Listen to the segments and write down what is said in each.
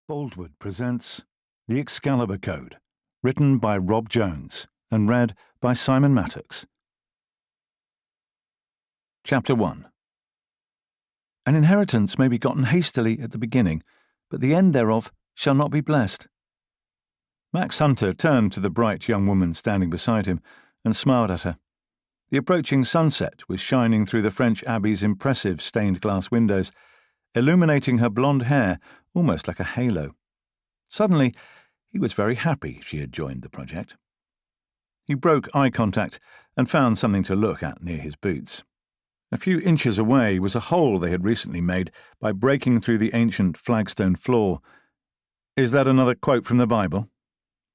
Baldwood presents The Excalibur Code, written by Rob Jones and read by Simon Mattox. Chapter 1. An inheritance may be gotten hastily at the beginning, but the end thereof shall not be blessed. Max Hunter turned to the bright young woman standing beside him and smiled at her. The approaching sunset was shining through the French abbey's impressive stained-glass windows, illuminating her blonde hair almost like a halo. Suddenly, he was very happy she had joined the project. He broke eye contact and found something to look at near his boots. A few inches away was a hole they had recently made by breaking through the ancient flagstone floor. "Is that another quote from the Bible?"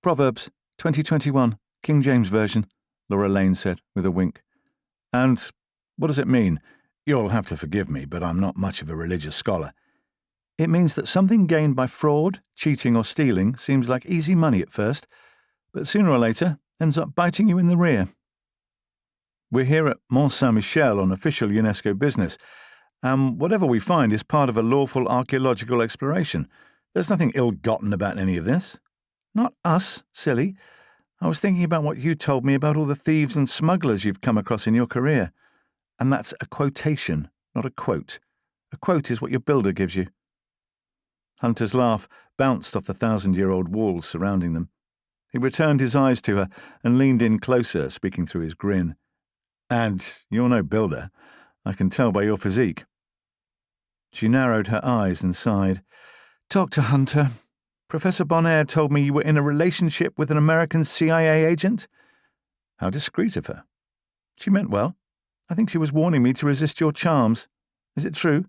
"Proverbs 20:21, King James Version," Laura Lane said with a wink. "And what does it mean? You'll have to forgive me, but I'm not much of a religious scholar." "It means that something gained by fraud, cheating or stealing seems like easy money at first, but sooner or later ends up biting you in the rear." "We're here at Mont Saint-Michel on official UNESCO business, and whatever we find is part of a lawful archaeological exploration. There's nothing ill-gotten about any of this." "Not us, silly. I was thinking about what you told me about all the thieves and smugglers you've come across in your career. And that's a quotation, not a quote. A quote is what your builder gives you." Hunter's laugh bounced off the 1,000-year-old walls surrounding them. He returned his eyes to her and leaned in closer, speaking through his grin. "And you're no builder. I can tell by your physique." She narrowed her eyes and sighed. "Dr. Hunter, Professor Bonaire told me you were in a relationship with an American CIA agent." How discreet of her. She meant well. I think she was warning me to resist your charms. Is it true?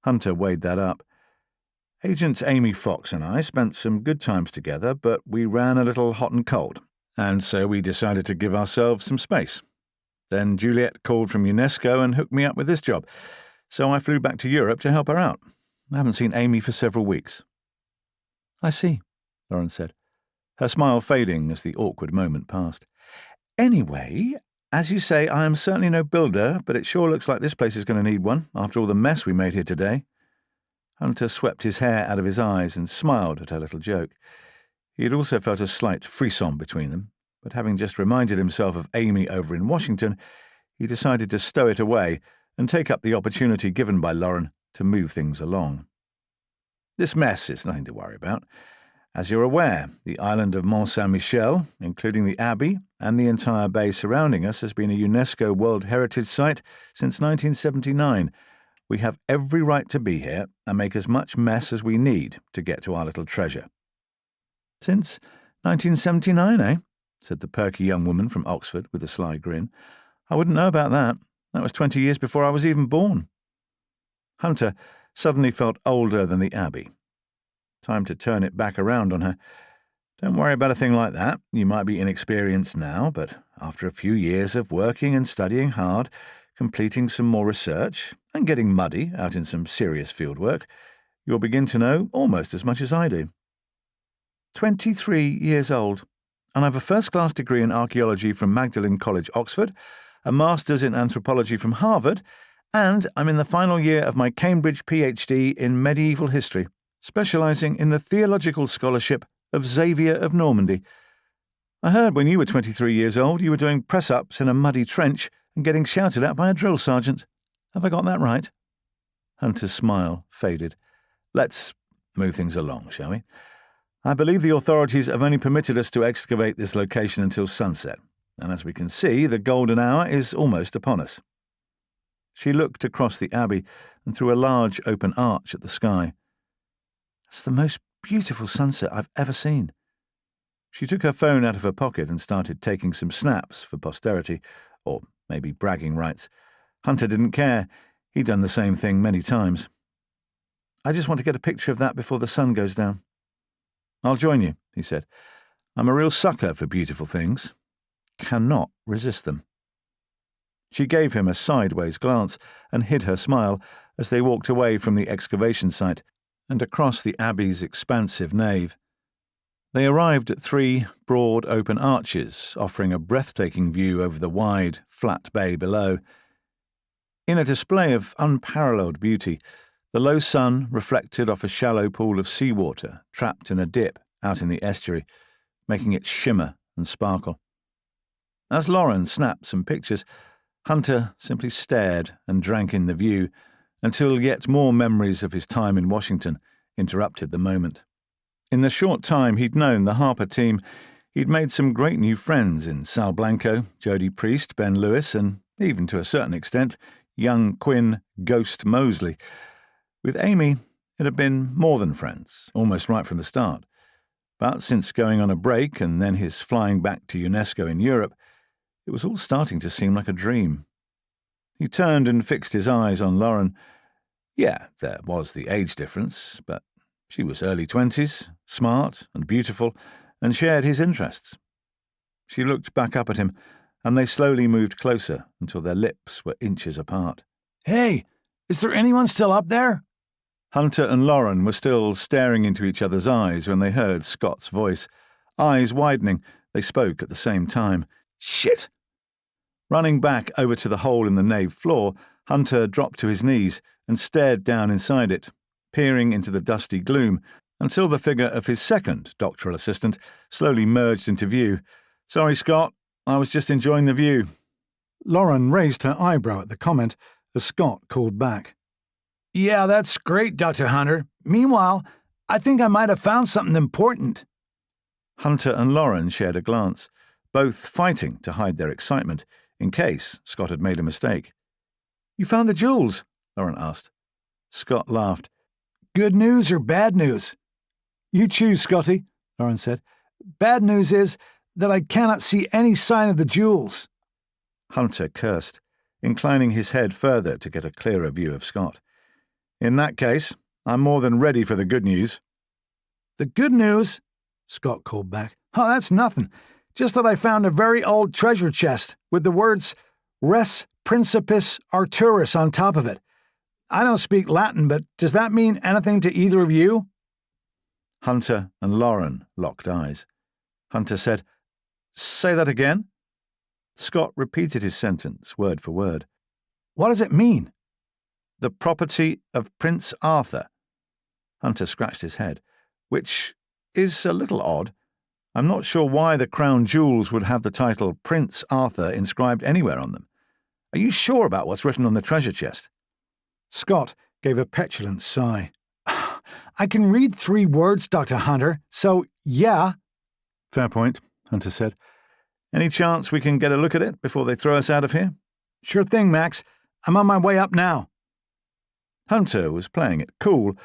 Hunter weighed that up. "Agent Amy Fox and I spent some good times together, but we ran a little hot and cold, and so we decided to give ourselves some space. Then Juliet called from UNESCO and hooked me up with this job, so I flew back to Europe to help her out. I haven't seen Amy for several weeks." "I see," Lauren said, her smile fading as the awkward moment passed. "Anyway, as you say, I am certainly no builder, but it sure looks like this place is going to need one, after all the mess we made here today." Hunter swept his hair out of his eyes and smiled at her little joke. He had also felt a slight frisson between them, but having just reminded himself of Amy over in Washington, he decided to stow it away and take up the opportunity given by Lauren to move things along. "This mess is nothing to worry about. As you're aware, the island of Mont Saint-Michel, including the abbey and the entire bay surrounding us, has been a UNESCO World Heritage Site since 1979. We have every right to be here and make as much mess as we need to get to our little treasure." "Since 1979, eh?" said the perky young woman from Oxford with a sly grin. "I wouldn't know about that. That was 20 years before I was even born." Hunter suddenly felt older than the abbey. Time to turn it back around on her. "Don't worry about a thing like that. You might be inexperienced now, but after a few years of working and studying hard, completing some more research, and getting muddy out in some serious field work, you'll begin to know almost as much as I do." 23 years old, and I've a first-class degree in archaeology from Magdalen College, Oxford, a master's in anthropology from Harvard, and I'm in the final year of my Cambridge PhD in medieval history, specialising in the theological scholarship of Xavier of Normandy. I heard when you were 23 years old you were doing press-ups in a muddy trench and getting shouted at by a drill sergeant. Have I got that right? Hunter's smile faded. "Let's move things along, shall we? I believe the authorities have only permitted us to excavate this location until sunset, and as we can see, the golden hour is almost upon us." She looked across the abbey and through a large open arch at the sky. "It's the most beautiful sunset I've ever seen." She took her phone out of her pocket and started taking some snaps for posterity, or maybe bragging rights. Hunter didn't care. He'd done the same thing many times. "I just want to get a picture of that before the sun goes down." "I'll join you," he said. "I'm a real sucker for beautiful things. Cannot resist them." She gave him a sideways glance and hid her smile as they walked away from the excavation site and across the abbey's expansive nave. They arrived at 3 broad open arches, offering a breathtaking view over the wide, flat bay below. In a display of unparalleled beauty, The low sun reflected off a shallow pool of seawater trapped in a dip out in the estuary, making it shimmer and sparkle. As Lauren snapped some pictures, Hunter simply stared and drank in the view until yet more memories of his time in Washington interrupted the moment. In the short time he'd known the HARPA team, he'd made some great new friends in Sal Blanco, Jody Priest, Ben Lewis, and even to a certain extent, young Quinn Ghost Mosley. With Amy, it had been more than friends, almost right from the start. But since going on a break and then his flying back to UNESCO in Europe, it was all starting to seem like a dream. He turned and fixed his eyes on Lauren. Yeah, there was the age difference, but she was early 20s, smart and beautiful, and shared his interests. She looked back up at him, and they slowly moved closer until their lips were inches apart. "Hey, is there anyone still up there?" Hunter and Lauren were still staring into each other's eyes when they heard Scott's voice. Eyes widening, they spoke at the same time. "Shit!" Running back over to the hole in the nave floor, Hunter dropped to his knees and stared down inside it, peering into the dusty gloom, until the figure of his second doctoral assistant slowly merged into view. "Sorry, Scott, I was just enjoying the view." Lauren raised her eyebrow at the comment as Scott called back. "Yeah, that's great, Dr. Hunter. Meanwhile, I think I might have found something important." Hunter and Lauren shared a glance, both fighting to hide their excitement, in case Scott had made a mistake. "You found the jewels?" Lauren asked. Scott laughed. "Good news or bad news?" "You choose, Scotty," Lauren said. "Bad news is that I cannot see any sign of the jewels." Hunter cursed, inclining his head further to get a clearer view of Scott. "In that case, I'm more than ready for the good news." "The good news?" Scott called back. "Oh, that's nothing. Just that I found a very old treasure chest with the words Res Principis Arturus on top of it. I don't speak Latin, but does that mean anything to either of you?" Hunter and Lauren locked eyes. Hunter said, "Say that again?" Scott repeated his sentence, word for word. "What does it mean?" "The property of Prince Arthur." Hunter scratched his head, which is a little odd. I'm not sure why the crown jewels would have the title Prince Arthur inscribed anywhere on them. Are you sure about what's written on the treasure chest? Scott gave a petulant sigh. "I can read 3 words, Dr. Hunter, so yeah." "Fair point," Hunter said. "Any chance we can get a look at it before they throw us out of here?" "Sure thing, Max. I'm on my way up now." Hunter was playing it cool,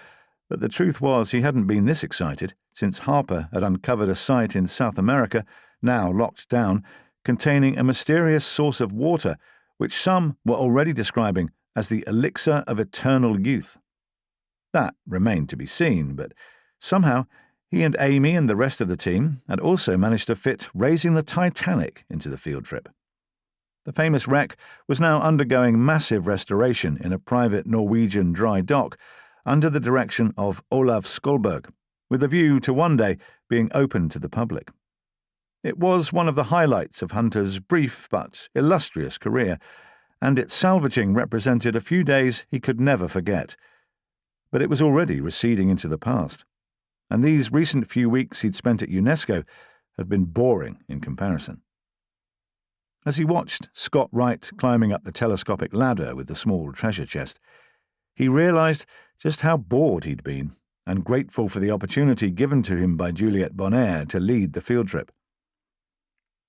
but the truth was he hadn't been this excited since HARPA had uncovered a site in South America, now locked down, containing a mysterious source of water which some were already describing as the elixir of eternal youth. That remained to be seen, but somehow he and Amy and the rest of the team had also managed to fit raising the Titanic into the field trip. The famous wreck was now undergoing massive restoration in a private Norwegian dry dock under the direction of Olav Skolberg, with a view to one day being open to the public. It was one of the highlights of Hunter's brief but illustrious career, and its salvaging represented a few days he could never forget. But it was already receding into the past, and these recent few weeks he'd spent at UNESCO had been boring in comparison. As he watched Scott Wright climbing up the telescopic ladder with the small treasure chest, he realized just how bored he'd been, and grateful for the opportunity given to him by Juliette Bonaire to lead the field trip.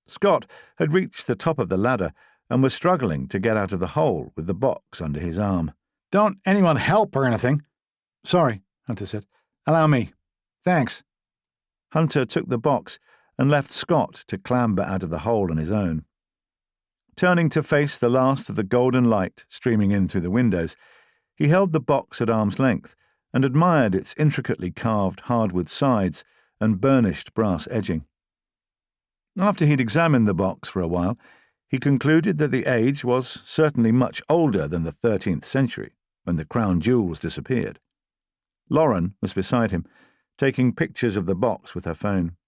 Scott had reached the top of the ladder and was struggling to get out of the hole with the box under his arm. "Don't anyone help or anything?" "Sorry," Hunter said. "Allow me. Thanks." Hunter took the box and left Scott to clamber out of the hole on his own. Turning to face the last of the golden light streaming in through the windows, he held the box at arm's length and admired its intricately carved hardwood sides and burnished brass edging. After he'd examined the box for a while, he concluded that the age was certainly much older than the 13th century, when the crown jewels disappeared. Lauren was beside him, taking pictures of the box with her phone.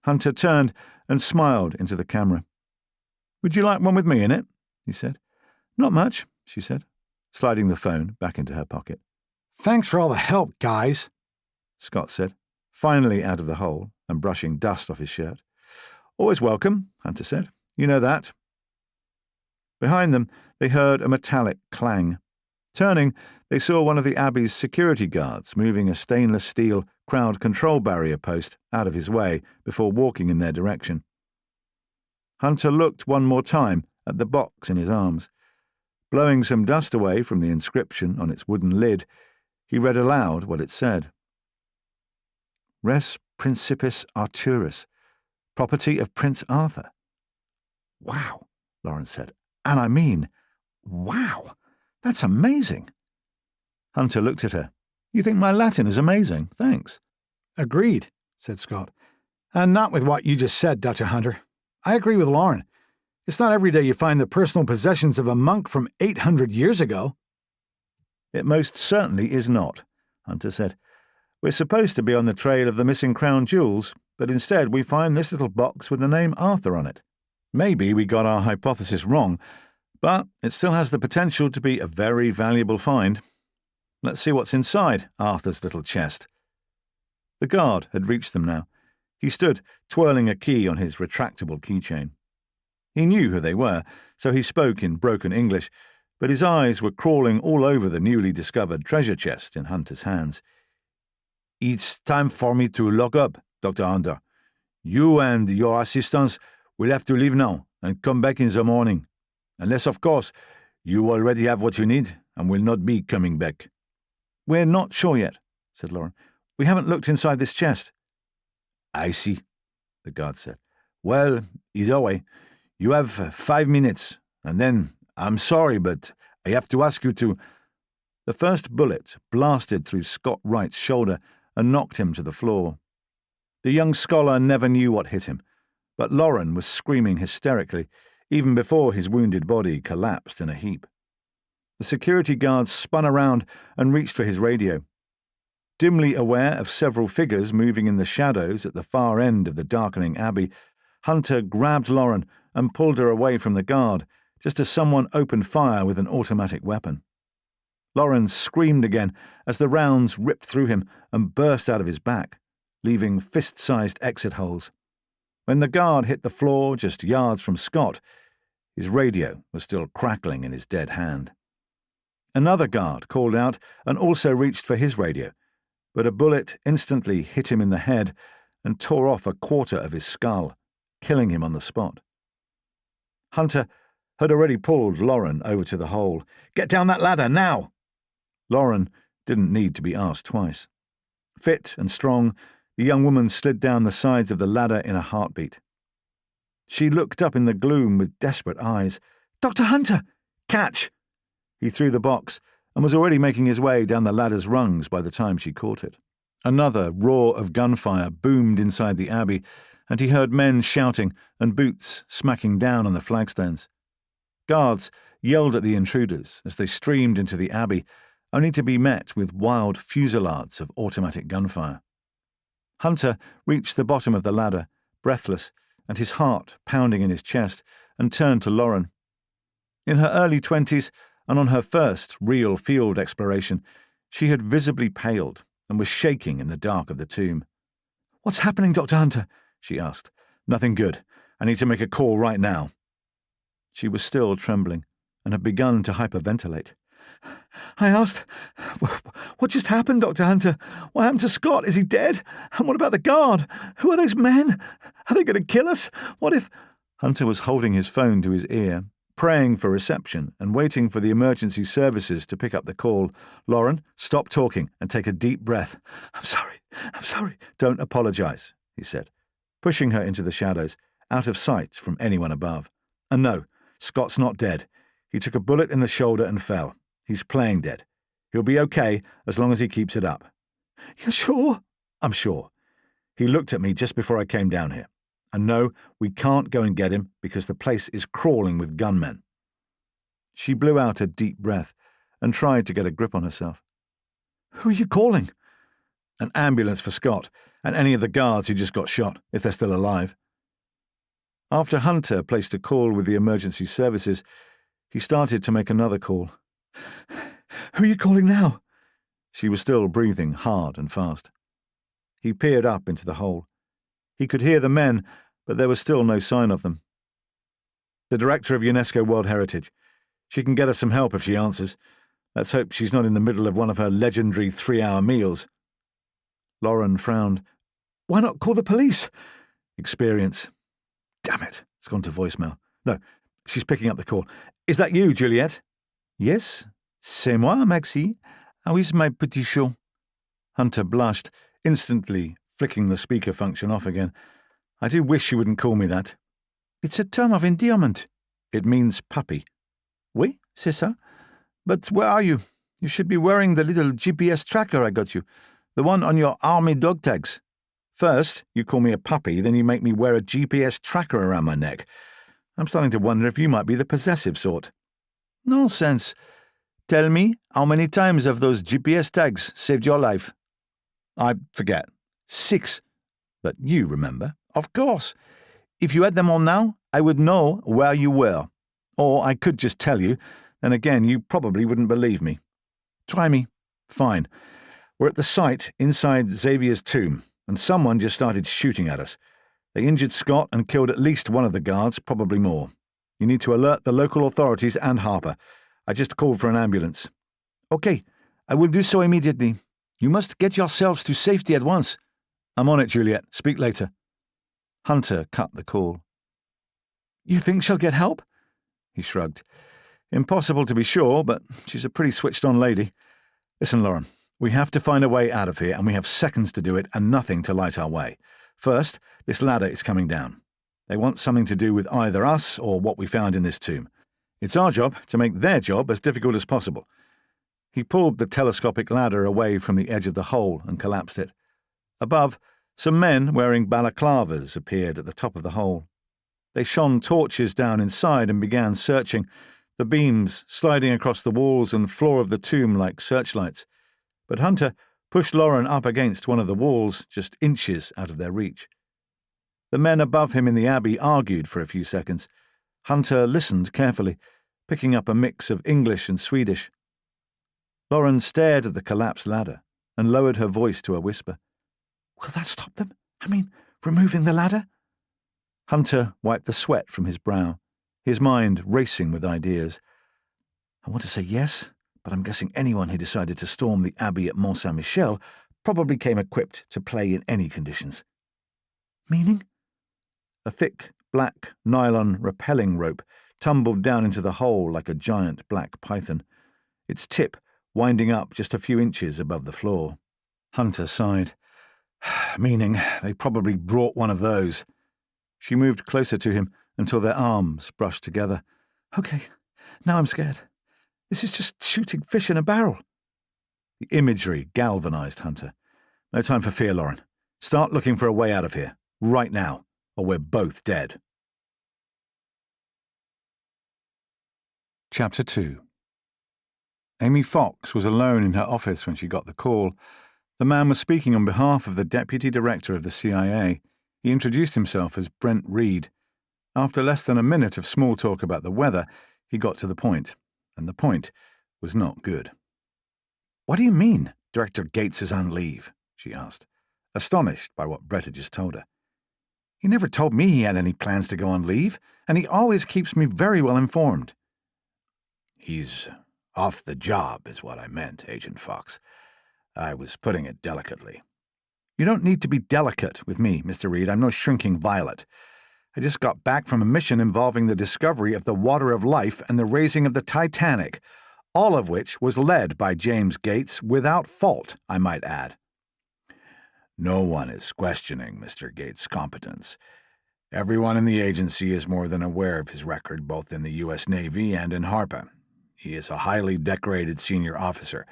Hunter turned and smiled into the camera. "Would you like one with me in it?" he said. "Not much," she said, sliding the phone back into her pocket. Thanks for all the help, guys, Scott said, finally out of the hole and brushing dust off his shirt. Always welcome, Hunter said. You know that. Behind them, they heard a metallic clang. Turning, they saw one of the Abbey's security guards moving a stainless steel crowd control barrier post out of his way before walking in their direction. Hunter looked one more time at the box in his arms. Blowing some dust away from the inscription on its wooden lid, he read aloud what it said. Res Principis Arturus, property of Prince Arthur. Wow, Lauren said. And I mean, wow, that's amazing. Hunter looked at her. You think my Latin is amazing? Thanks. Agreed, said Scott. And not with what you just said, Dr. Hunter. I agree with Lauren. It's not every day you find the personal possessions of a monk from 800 years ago. It most certainly is not, Hunter said. We're supposed to be on the trail of the missing crown jewels, but instead we find this little box with the name Arthur on it. Maybe we got our hypothesis wrong, but it still has the potential to be a very valuable find. Let's see what's inside Arthur's little chest. The guard had reached them now. He stood, twirling a key on his retractable keychain. He knew who they were, so he spoke in broken English, but his eyes were crawling all over the newly discovered treasure chest in Hunter's hands. It's time for me to lock up, Dr. Hunter. You and your assistants will have to leave now and come back in the morning. Unless, of course, you already have what you need and will not be coming back. We're not sure yet, said Lauren. We haven't looked inside this chest. I see, the guard said. Well, either way, you have 5 minutes, and then, I'm sorry, but I have to ask you to... The first bullet blasted through Scott Wright's shoulder and knocked him to the floor. The young scholar never knew what hit him, but Lauren was screaming hysterically, even before his wounded body collapsed in a heap. The security guard spun around and reached for his radio. Dimly aware of several figures moving in the shadows at the far end of the darkening abbey, Hunter grabbed Lauren and pulled her away from the guard, just as someone opened fire with an automatic weapon. Lauren screamed again as the rounds ripped through him and burst out of his back, leaving fist-sized exit holes. When the guard hit the floor just yards from Scott, his radio was still crackling in his dead hand. Another guard called out and also reached for his radio, but a bullet instantly hit him in the head and tore off a quarter of his skull, killing him on the spot. Hunter had already pulled Lauren over to the hole. Get down that ladder, now! Lauren didn't need to be asked twice. Fit and strong, the young woman slid down the sides of the ladder in a heartbeat. She looked up in the gloom with desperate eyes. Dr. Hunter! Catch! He threw the box and was already making his way down the ladder's rungs by the time she caught it. Another roar of gunfire boomed inside the abbey, and he heard men shouting and boots smacking down on the flagstones. Guards yelled at the intruders as they streamed into the abbey, only to be met with wild fusillades of automatic gunfire. Hunter reached the bottom of the ladder, breathless, and his heart pounding in his chest, and turned to Lauren. In her early 20s, and on her first real field exploration, she had visibly paled and was shaking in the dark of the tomb. "What's happening, Dr. Hunter?" she asked. "Nothing good. I need to make a call right now." She was still trembling and had begun to hyperventilate. "I asked, what just happened, Dr. Hunter? What happened to Scott? Is he dead? And what about the guard? Who are those men? Are they going to kill us? What if—" Hunter was holding his phone to his ear, praying for reception and waiting for the emergency services to pick up the call. "Lauren, stop talking and take a deep breath." I'm sorry. "Don't apologize," he said, pushing her into the shadows, out of sight from anyone above. "And no, Scott's not dead. He took a bullet in the shoulder and fell. He's playing dead. He'll be okay as long as he keeps it up." "You're sure?" "I'm sure. He looked at me just before I came down here. And no, we can't go and get him because the place is crawling with gunmen." She blew out a deep breath and tried to get a grip on herself. "Who are you calling?" "An ambulance for Scott and any of the guards who just got shot, if they're still alive." After Hunter placed a call with the emergency services, he started to make another call. "Who are you calling now?" She was still breathing hard and fast. He peered up into the hole. He could hear the men, but there was still no sign of them. The director of UNESCO World Heritage. She can get us some help if she answers. Let's hope she's not in the middle of one of her legendary 3-hour meals. Lauren frowned. Why not call the police? Experience. Damn it, it's gone to voicemail. No, she's picking up the call. Is that you, Juliet? Yes, c'est moi, Maxie. How is my petit chou? Hunter blushed, instantly flicking the speaker function off again. I do wish you wouldn't call me that. It's a term of endearment. It means puppy. Oui, c'est ça. But where are you? You should be wearing the little GPS tracker I got you, the one on your army dog tags. First, you call me a puppy, then you make me wear a GPS tracker around my neck. I'm starting to wonder if you might be the possessive sort. Nonsense. Tell me, how many times have those GPS tags saved your life? I forget. 6. But you remember. Of course. If you had them on now, I would know where you were. Or I could just tell you. Then again, you probably wouldn't believe me. Try me. Fine. We're at the site inside Xavier's tomb, and someone just started shooting at us. They injured Scott and killed at least one of the guards, probably more. You need to alert the local authorities and HARPA. I just called for an ambulance. Okay, I will do so immediately. You must get yourselves to safety at once. I'm on it, Juliet. Speak later. Hunter cut the call. You think she'll get help? He shrugged. Impossible to be sure, but she's a pretty switched-on lady. Listen, Lauren, we have to find a way out of here, and we have seconds to do it and nothing to light our way. First, this ladder is coming down. They want something to do with either us or what we found in this tomb. It's our job to make their job as difficult as possible. He pulled the telescopic ladder away from the edge of the hole and collapsed it. Above, some men wearing balaclavas appeared at the top of the hole. They shone torches down inside and began searching, the beams sliding across the walls and floor of the tomb like searchlights. But Hunter pushed Lauren up against one of the walls, just inches out of their reach. The men above him in the abbey argued for a few seconds. Hunter listened carefully, picking up a mix of English and Swedish. Lauren stared at the collapsed ladder and lowered her voice to a whisper. Will that stop them? I mean, removing the ladder? Hunter wiped the sweat from his brow, his mind racing with ideas. I want to say yes, but I'm guessing anyone who decided to storm the abbey at Mont Saint-Michel probably came equipped to play in any conditions. Meaning? A thick, black, nylon rappelling rope tumbled down into the hole like a giant black python, its tip winding up just a few inches above the floor. Hunter sighed. Meaning they probably brought one of those. She moved closer to him until their arms brushed together. Okay, now I'm scared. This is just shooting fish in a barrel. The imagery galvanized Hunter. No time for fear, Lauren. Start looking for a way out of here, right now, or we're both dead. Chapter 2. Amy Fox was alone in her office when she got the call. The man was speaking on behalf of the Deputy Director of the CIA. He introduced himself as Brent Reed. After less than a minute of small talk about the weather, he got to the point, and the point was not good. What do you mean, Director Gates is on leave? She asked, astonished by what Brett had just told her. He never told me he had any plans to go on leave, and he always keeps me very well informed. He's off the job, is what I meant, Agent Fox. I was putting it delicately. You don't need to be delicate with me, Mr. Reed. I'm no shrinking violet. I just got back from a mission involving the discovery of the water of life and the raising of the Titanic, all of which was led by James Gates without fault, I might add. No one is questioning Mr. Gates' competence. Everyone in the agency is more than aware of his record both in the U.S. Navy and in HARPA. He is a highly decorated senior officer,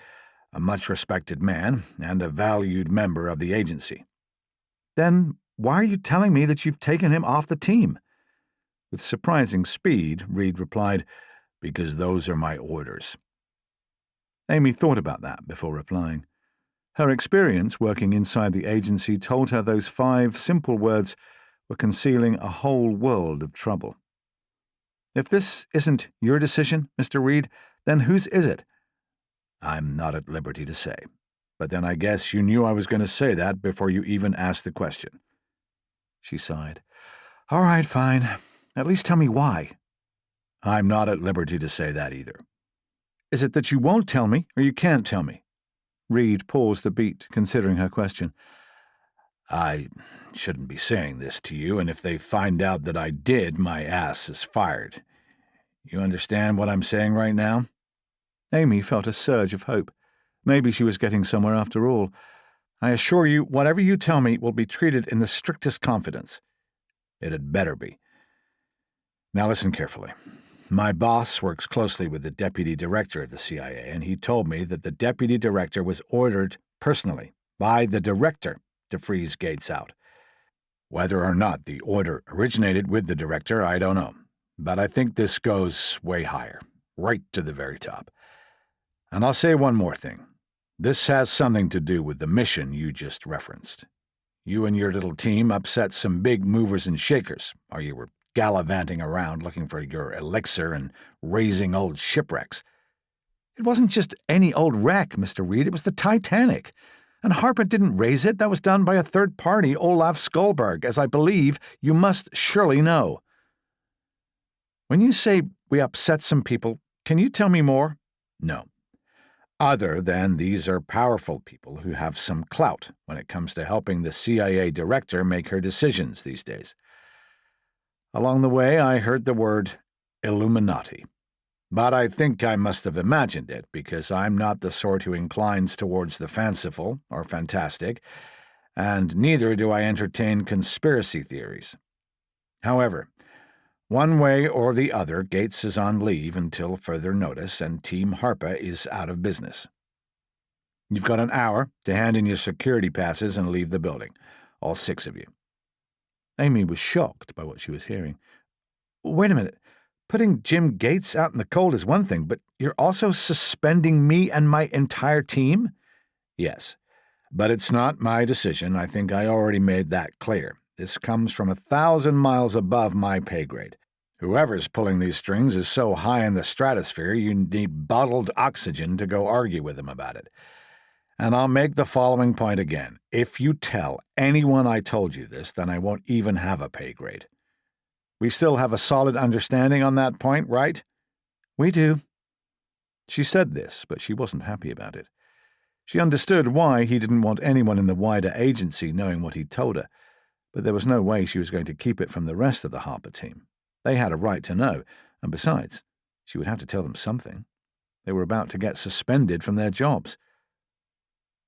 a much-respected man, and a valued member of the agency. Then why are you telling me that you've taken him off the team? With surprising speed, Reed replied, because those are my orders. Amy thought about that before replying. Her experience working inside the agency told her those 5 simple words were concealing a whole world of trouble. If this isn't your decision, Mr. Reed, then whose is it? I'm not at liberty to say. but then I guess you knew I was going to say that before you even asked the question." She sighed. "All right, fine. At least tell me why." "I'm not at liberty to say that either." "Is it that you won't tell me, or you can't tell me?" Reed paused a beat, considering her question. "I shouldn't be saying this to you, and if they find out that I did, my ass is fired. You understand what I'm saying right now?" Amy felt a surge of hope. Maybe she was getting somewhere after all. "I assure you, whatever you tell me will be treated in the strictest confidence." "It had better be. Now listen carefully. My boss works closely with the deputy director of the CIA, and he told me that the deputy director was ordered personally by the director to freeze Gates out. Whether or not the order originated with the director, I don't know, but I think this goes way higher, right to the very top. And I'll say one more thing. This has something to do with the mission you just referenced. You and your little team upset some big movers and shakers, or you were gallivanting around looking for your elixir and raising old shipwrecks." "It wasn't just any old wreck, Mr. Reed. It was the Titanic. And HARPA didn't raise it. That was done by a third party, Olaf Skolberg, as I believe you must surely know." "When you say we upset some people, can you tell me more?" "No. Other than these are powerful people who have some clout when it comes to helping the CIA director make her decisions these days. Along the way, I heard the word Illuminati. But I think I must have imagined it because I'm not the sort who inclines towards the fanciful or fantastic, and neither do I entertain conspiracy theories. However, one way or the other, Gates is on leave until further notice, and Team HARPA is out of business. You've got an hour to hand in your security passes and leave the building, all 6 of you." Amy was shocked by what she was hearing. "Wait a minute. Putting Jim Gates out in the cold is one thing, but you're also suspending me and my entire team?" "Yes, but it's not my decision. I think I already made that clear. This comes from 1,000 miles above my pay grade. Whoever's pulling these strings is so high in the stratosphere you need bottled oxygen to go argue with them about it. And I'll make the following point again. If you tell anyone I told you this, then I won't even have a pay grade. We still have a solid understanding on that point, right?" "We do." She said this, but she wasn't happy about it. She understood why he didn't want anyone in the wider agency knowing what he'd told her, but there was no way she was going to keep it from the rest of the HARPA team. They had a right to know, and besides, she would have to tell them something. They were about to get suspended from their jobs.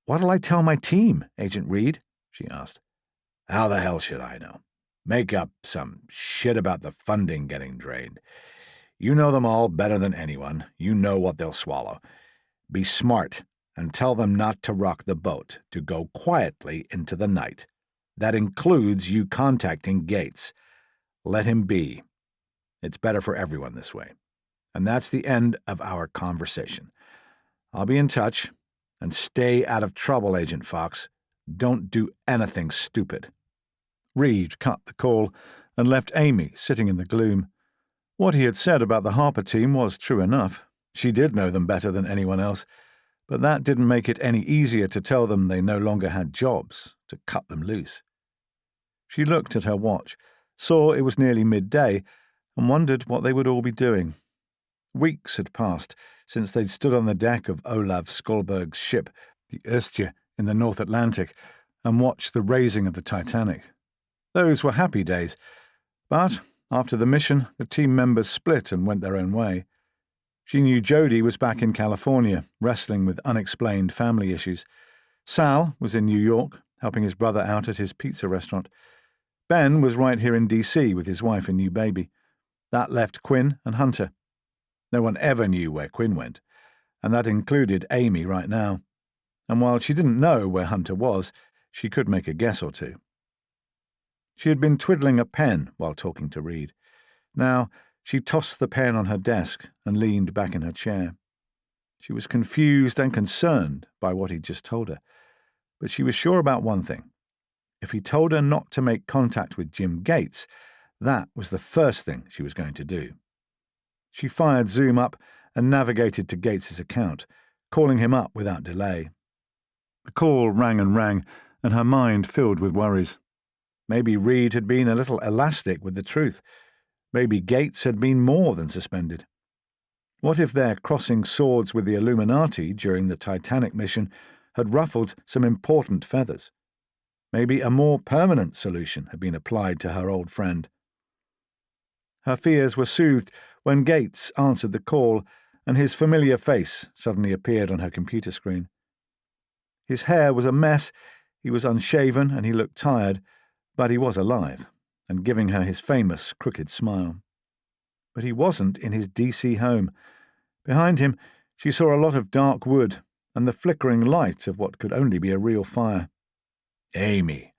"What'll I tell my team, Agent Reed?" she asked. "How the hell should I know? Make up some shit about the funding getting drained. You know them all better than anyone. You know what they'll swallow. Be smart and tell them not to rock the boat, to go quietly into the night. That includes you contacting Gates. Let him be. It's better for everyone this way. And that's the end of our conversation. I'll be in touch, and stay out of trouble, Agent Fox. Don't do anything stupid." Reed cut the call and left Amy sitting in the gloom. What he had said about the HARPA team was true enough. She did know them better than anyone else, but that didn't make it any easier to tell them they no longer had jobs, to cut them loose. She looked at her watch, saw it was nearly midday, and wondered what they would all be doing. Weeks had passed since they'd stood on the deck of Olaf Skolberg's ship, the Østje, in the North Atlantic, and watched the raising of the Titanic. Those were happy days, but after the mission, the team members split and went their own way. She knew Jody was back in California, wrestling with unexplained family issues. Sal was in New York, helping his brother out at his pizza restaurant. Ben was right here in D.C. with his wife and new baby. That left Quinn and Hunter. No one ever knew where Quinn went, and that included Amy right now. And while she didn't know where Hunter was, she could make a guess or two. She had been twiddling a pen while talking to Reed. Now, she tossed the pen on her desk and leaned back in her chair. She was confused and concerned by what he'd just told her, but she was sure about one thing. If he told her not to make contact with Jim Gates, that was the first thing she was going to do. She fired Zoom up and navigated to Gates's account, calling him up without delay. The call rang and rang, and her mind filled with worries. Maybe Reed had been a little elastic with the truth. Maybe Gates had been more than suspended. What if their crossing swords with the Illuminati during the Titanic mission had ruffled some important feathers? Maybe a more permanent solution had been applied to her old friend. Her fears were soothed when Gates answered the call, and his familiar face suddenly appeared on her computer screen. His hair was a mess, he was unshaven, and he looked tired, but he was alive, and giving her his famous crooked smile. But he wasn't in his DC home. Behind him, she saw a lot of dark wood and the flickering light of what could only be a real fire. Amy,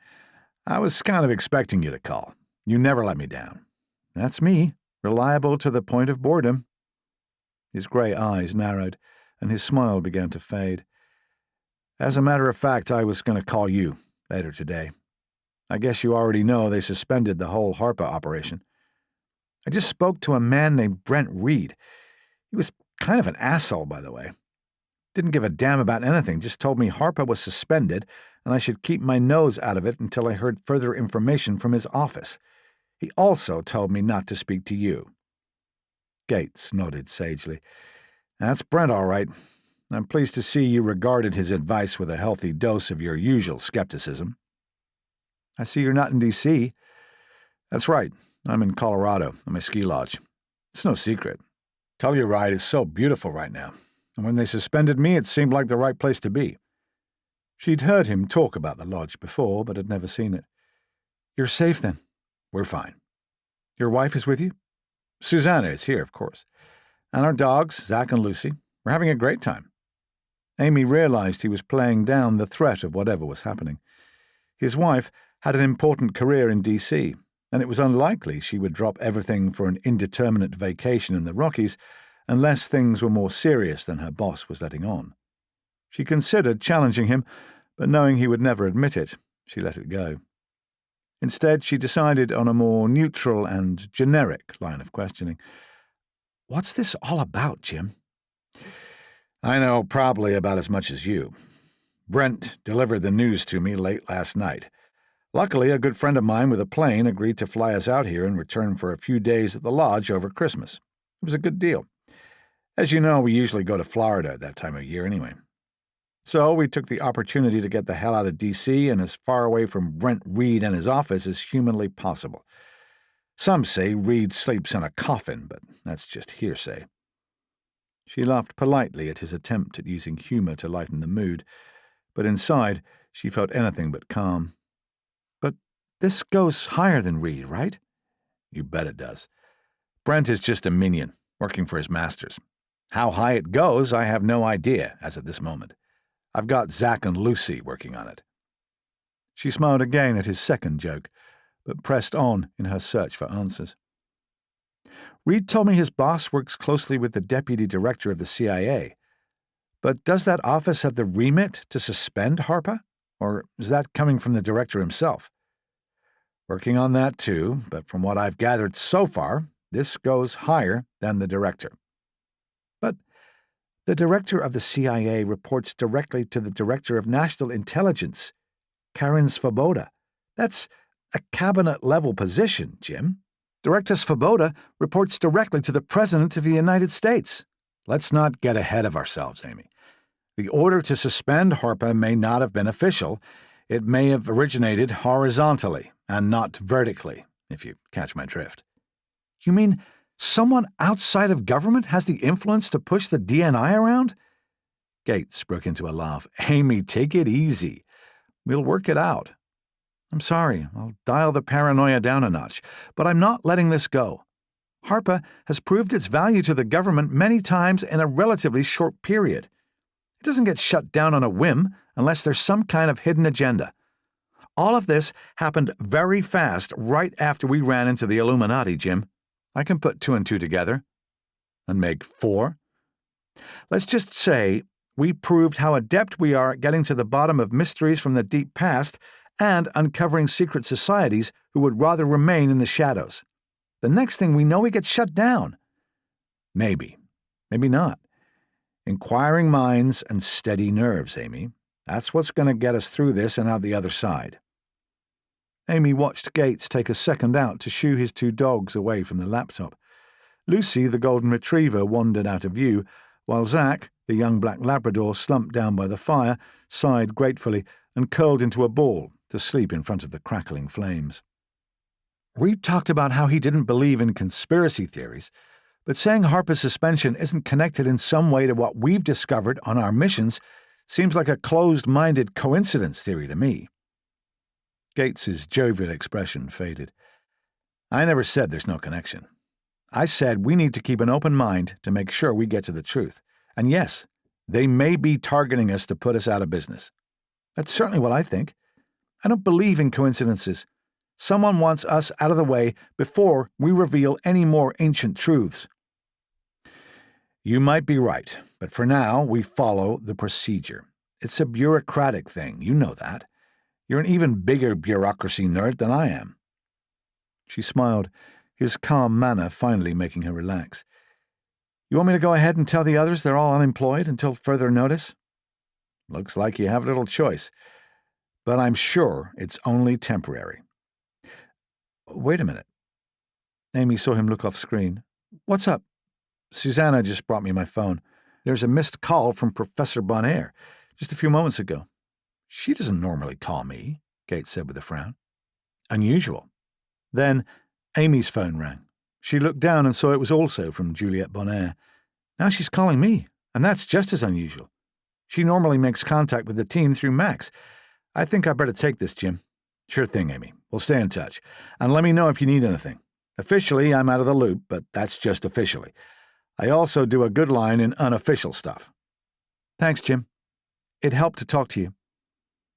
I was kind of expecting you to call. You never let me down. That's me, reliable to the point of boredom. His grey eyes narrowed, and his smile began to fade. As a matter of fact, I was going to call you later today. I guess you already know they suspended the whole HARPA operation. I just spoke to a man named Brent Reed. He was kind of an asshole, by the way. Didn't give a damn about anything, just told me HARPA was suspended and I should keep my nose out of it until I heard further information from his office. He also told me not to speak to you. Gates nodded sagely. That's Brent, all right. I'm pleased to see you regarded his advice with a healthy dose of your usual skepticism. I see you're not in D.C. That's right. I'm in Colorado, at my ski lodge. It's no secret. Telluride is so beautiful right now, and when they suspended me, it seemed like the right place to be. She'd heard him talk about the lodge before, but had never seen it. You're safe, then? We're fine. Your wife is with you? Susanna is here, of course. And our dogs, Zach and Lucy. We're having a great time. Amy realized he was playing down the threat of whatever was happening. His wife had an important career in D.C., and it was unlikely she would drop everything for an indeterminate vacation in the Rockies unless things were more serious than her boss was letting on. She considered challenging him, but knowing he would never admit it, she let it go. Instead, she decided on a more neutral and generic line of questioning. What's this all about, Jim? I know probably about as much as you. Brent delivered the news to me late last night. Luckily, a good friend of mine with a plane agreed to fly us out here in return for a few days at the lodge over Christmas. It was a good deal. As you know, we usually go to Florida at that time of year anyway. So we took the opportunity to get the hell out of D.C. and as far away from Brent Reed and his office as humanly possible. Some say Reed sleeps in a coffin, but that's just hearsay. She laughed politely at his attempt at using humor to lighten the mood, but inside she felt anything but calm. But this goes higher than Reed, right? You bet it does. Brent is just a minion, working for his masters. How high it goes, I have no idea as of this moment. I've got Zach and Lucy working on it. She smiled again at his second joke, but pressed on in her search for answers. Reed told me his boss works closely with the deputy director of the CIA. But does that office have the remit to suspend HARPA? Or is that coming from the director himself? Working on that too, but from what I've gathered so far, this goes higher than the director. But the director of the CIA reports directly to the director of national intelligence, Karen Svoboda. That's a cabinet-level position, Jim. Director Svoboda reports directly to the President of the United States. Let's not get ahead of ourselves, Amy. The order to suspend HARPA may not have been official. It may have originated horizontally and not vertically, if you catch my drift. You mean someone outside of government has the influence to push the DNI around? Gates broke into a laugh. Amy, take it easy. We'll work it out. I'm sorry, I'll dial the paranoia down a notch, but I'm not letting this go. HARPA has proved its value to the government many times in a relatively short period. It doesn't get shut down on a whim unless there's some kind of hidden agenda. All of this happened very fast right after we ran into the Illuminati, Jim. I can put 2 and 2 together. And make 4? Let's just say we proved how adept we are at getting to the bottom of mysteries from the deep past and uncovering secret societies who would rather remain in the shadows. The next thing we know, we get shut down. Maybe. Maybe not. Inquiring minds and steady nerves, Amy. That's what's going to get us through this and out the other side." Amy watched Gates take a second out to shoo his 2 dogs away from the laptop. Lucy, the golden retriever, wandered out of view, while Zack, the young black Labrador, slumped down by the fire, sighed gratefully, and curled into a ball to sleep in front of the crackling flames. Reed talked about how he didn't believe in conspiracy theories, but saying HARPA's suspension isn't connected in some way to what we've discovered on our missions seems like a closed-minded coincidence theory to me. Gates's jovial expression faded. "I never said there's no connection. I said we need to keep an open mind to make sure we get to the truth. And yes, they may be targeting us to put us out of business. That's certainly what I think. I don't believe in coincidences. Someone wants us out of the way before we reveal any more ancient truths." "You might be right, but for now we follow the procedure. It's a bureaucratic thing, you know that. You're an even bigger bureaucracy nerd than I am." She smiled, his calm manner finally making her relax. "You want me to go ahead and tell the others they're all unemployed until further notice?" "Looks like you have little choice. But I'm sure it's only temporary." "Wait a minute." Amy saw him look off screen. "What's up?" "Susanna just brought me my phone. There's a missed call from Professor Bonaire just a few moments ago." "She doesn't normally call me," Gates said with a frown. "Unusual." Then Amy's phone rang. She looked down and saw it was also from Juliette Bonaire. "Now she's calling me, and that's just as unusual. She normally makes contact with the team through Max. I think I better take this, Jim." "Sure thing, Amy. We'll stay in touch. And let me know if you need anything. Officially, I'm out of the loop, but that's just officially. I also do a good line in unofficial stuff." "Thanks, Jim. It helped to talk to you."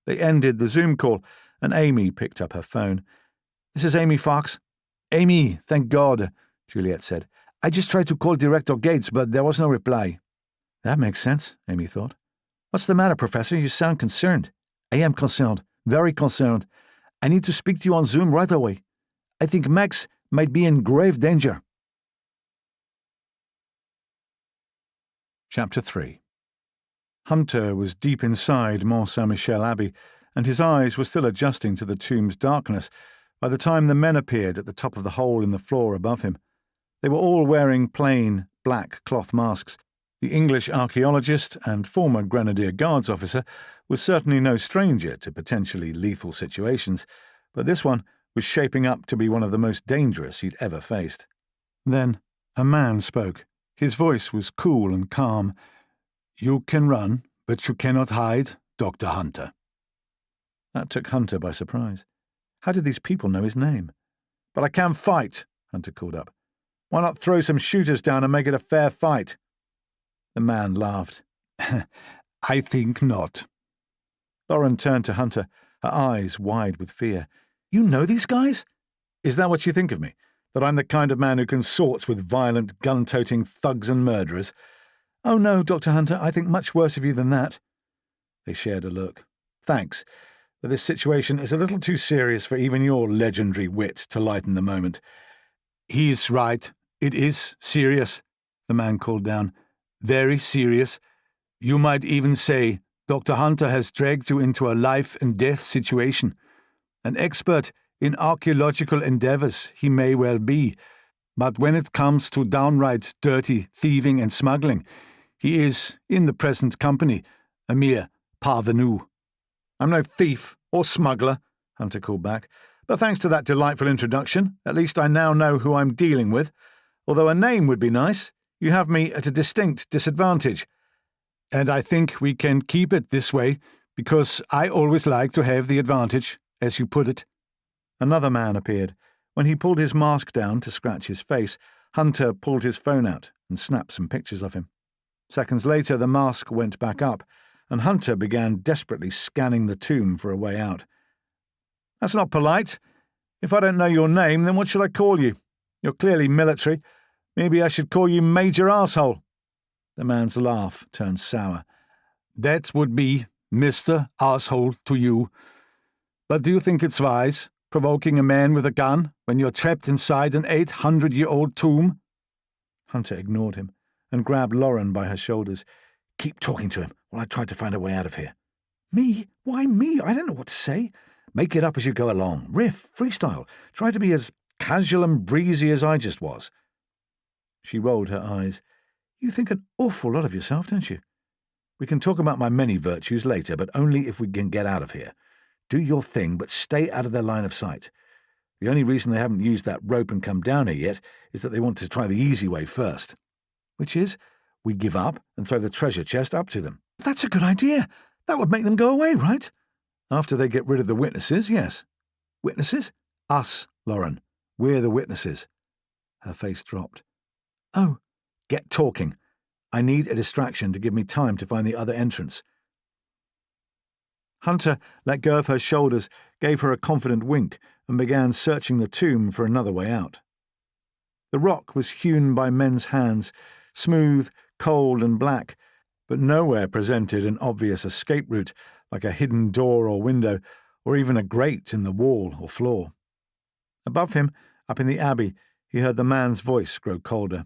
They ended the Zoom call, and Amy picked up her phone. "This is Amy Fox." "Amy, thank God," Juliette said. "I just tried to call Director Gates, but there was no reply." "That makes sense," Amy thought. "What's the matter, Professor? You sound concerned." "I am concerned, very concerned. I need to speak to you on Zoom right away. I think Max might be in grave danger." Chapter 3. Hunter was deep inside Mont Saint-Michel Abbey, and his eyes were still adjusting to the tomb's darkness by the time the men appeared at the top of the hole in the floor above him. They were all wearing plain, black cloth masks. The English archaeologist and former Grenadier Guards officer was certainly no stranger to potentially lethal situations, but this one was shaping up to be one of the most dangerous he'd ever faced. Then a man spoke. His voice was cool and calm. "You can run, but you cannot hide, Dr. Hunter." That took Hunter by surprise. How did these people know his name? "But I can fight," Hunter called up. "Why not throw some shooters down and make it a fair fight?" The man laughed. "I think not." Lauren turned to Hunter, her eyes wide with fear. "You know these guys? Is that what you think of me? That I'm the kind of man who consorts with violent, gun-toting thugs and murderers?" "Oh no, Dr. Hunter, I think much worse of you than that." They shared a look. "Thanks, but this situation is a little too serious for even your legendary wit to lighten the moment." "He's right. It is serious," the man called down. "Very serious. You might even say Dr. Hunter has dragged you into a life-and-death situation. An expert in archaeological endeavors he may well be, but when it comes to downright dirty thieving and smuggling, he is, in the present company, a mere parvenu." "I'm no thief or smuggler," Hunter called back, "but thanks to that delightful introduction, at least I now know who I'm dealing with. Although a name would be nice, you have me at a distinct disadvantage. And I think we can keep it this way, because I always like to have the advantage, as you put it." Another man appeared. When he pulled his mask down to scratch his face, Hunter pulled his phone out and snapped some pictures of him. Seconds later, the mask went back up, and Hunter began desperately scanning the tomb for a way out. "That's not polite. If I don't know your name, then what should I call you? You're clearly military. Maybe I should call you Major Arsehole." The man's laugh turned sour. "That would be Mr. Arsehole to you. But do you think it's wise, provoking a man with a gun when you're trapped inside an 800-year-old tomb?" Hunter ignored him and grabbed Lauren by her shoulders. "Keep talking to him while I try to find a way out of here." Me? Why me? I don't know what to say. Make it up as you go along. Riff, freestyle. Try to be as casual and breezy as I just was. She rolled her eyes. You think an awful lot of yourself, don't you? We can talk about my many virtues later, but only if we can get out of here. Do your thing, but stay out of their line of sight. The only reason they haven't used that rope and come down here yet is that they want to try the easy way first. Which is, we give up and throw the treasure chest up to them. That's a good idea. That would make them go away, right? After they get rid of the witnesses, yes. Witnesses? Us, Lauren. We're the witnesses. Her face dropped. Oh, get talking. I need a distraction to give me time to find the other entrance. Hunter let go of her shoulders, gave her a confident wink, and began searching the tomb for another way out. The rock was hewn by men's hands, smooth, cold, and black, but nowhere presented an obvious escape route like a hidden door or window, or even a grate in the wall or floor. Above him, up in the abbey, he heard the man's voice grow colder.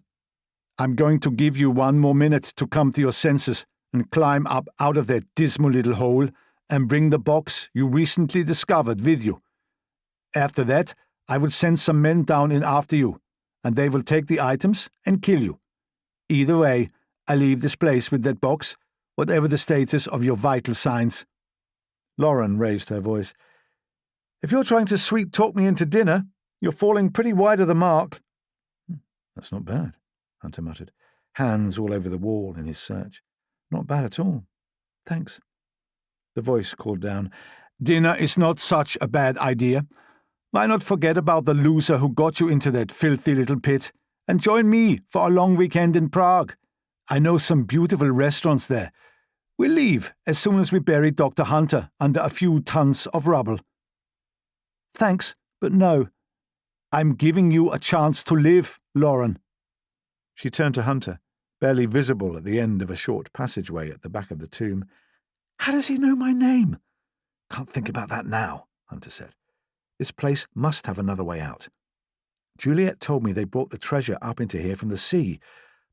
I'm going to give you 1 more minute to come to your senses and climb up out of that dismal little hole and bring the box you recently discovered with you. After that, I will send some men down in after you, and they will take the items and kill you. Either way, I leave this place with that box, whatever the status of your vital signs. Lauren raised her voice. If you're trying to sweet-talk me into dinner, you're falling pretty wide of the mark. That's not bad, Hunter muttered, hands all over the wall in his search. Not bad at all. Thanks. The voice called down. Dinner is not such a bad idea. Why not forget about the loser who got you into that filthy little pit and join me for a long weekend in Prague? I know some beautiful restaurants there. We'll leave as soon as we bury Dr. Hunter under a few tons of rubble. Thanks, but no. I'm giving you a chance to live, Lauren. She turned to Hunter, barely visible at the end of a short passageway at the back of the tomb. How does he know my name? Can't think about that now, Hunter said. This place must have another way out. Juliet told me they brought the treasure up into here from the sea.